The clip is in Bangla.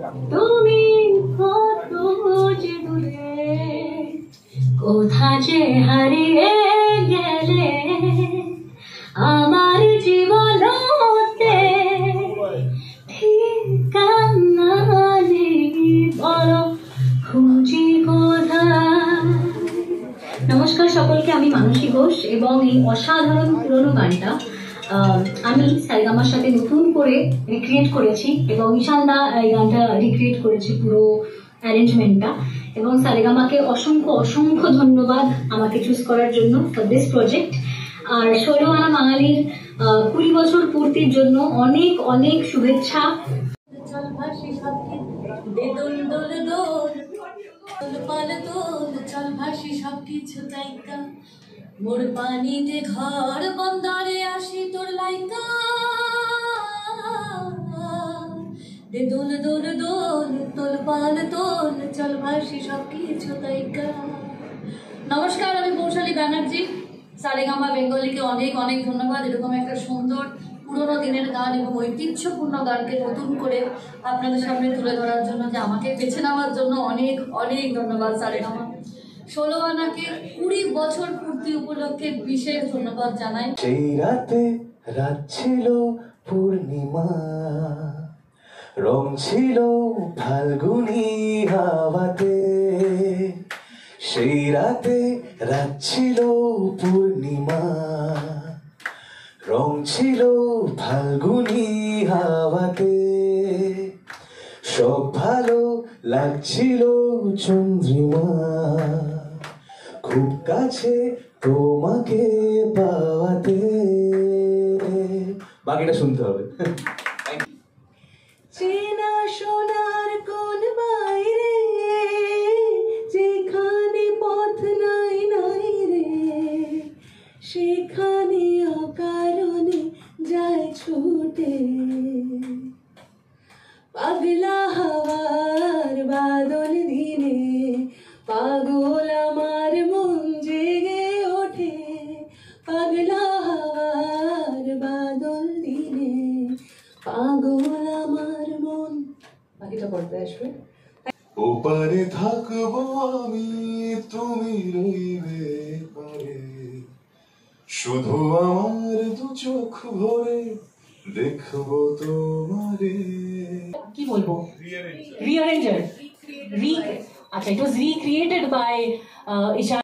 তুমি কত যে দূরে, কোথা যে হারিয়ে গেলে আমার জীবনতে, ঠিকানা নেই বলো খুঁজি কোথায়। নমস্কার সকলকে, আমি মানসী ঘোষ এবং এই অসাধারণ পুরনো গানটা আমি সারেগামার সাথে নতুন করে রিক্রিয়েট করেছি এবং ঈশানদা এই গানটা রিক্রিয়েট করেছে পুরো অ্যারেঞ্জমেন্টটা। এবং সারেগামাকে অসংখ্য অসংখ্য ধন্যবাদ আমাকে চুজ করার জন্য ফর দিস প্রজেক্ট। আর 16 আনা বাঙালির 20 বছর পূর্তির জন্য অনেক অনেক শুভেচ্ছা। চল ভাসি সবকিছু তাইকা, মোর পানিতে ঘর বন্দরে আসি তোর লাইকা, দে দোল দোল দোল তোল পাল তোল, চল ভাসি সবকিছু তাইকা। নমস্কার, আমি বৈশালী ব্যানার্জি। সারেগামা বেঙ্গলিকে অনেক অনেক ধন্যবাদ এরকম একটা সুন্দর পুরোনো দিনের গান এবং ঐতিহ্যপূর্ণ গানকে নতুন করে আপনাদের সামনে তুলে ধরার জন্য, যে আমাকে বেছে নেওয়ার জন্য অনেক অনেক ধন্যবাদ সারেগামা। 16 আনাকে 20 বছর পূর্তি উপলক্ষে বিশেষ ধন্যবাদ জানাই। সেই রাতে রাত ছিল পূর্ণিমা, রং ছিল ফাল্গুনি হাওয়াতে। সেই রাতে রাত ছিল পূর্ণিমা, রং ছিল ফাল্গুনি হাওয়াতে। সব ভালো লাগছিল চন্দ্রিমা, খুব কাছে তোমাকে পাওয়াতে। বাকিটা শুনতে হবে। চেনা সোনার কোন বাইরে, যেখানে পথ নাই নাই রে, সেখানে অকারণে যায় ছুটে। পাগলা হাওয়ার বাদল দিনে পাগল আমার মন জেগে ওঠে। পাগলা হাওয়ার বাদল দিনে পাগল আমার মন। বাকিটা পড়তে আসবে। ওপারে থাকবো আমি, তুমি রইবে পারে, শুধু আমার দু চোখ ভরে দেখবো তোমারে। কি বলবো, রিঅ্যারেঞ্জার, আচ্ছা, it was recreated by Ishan.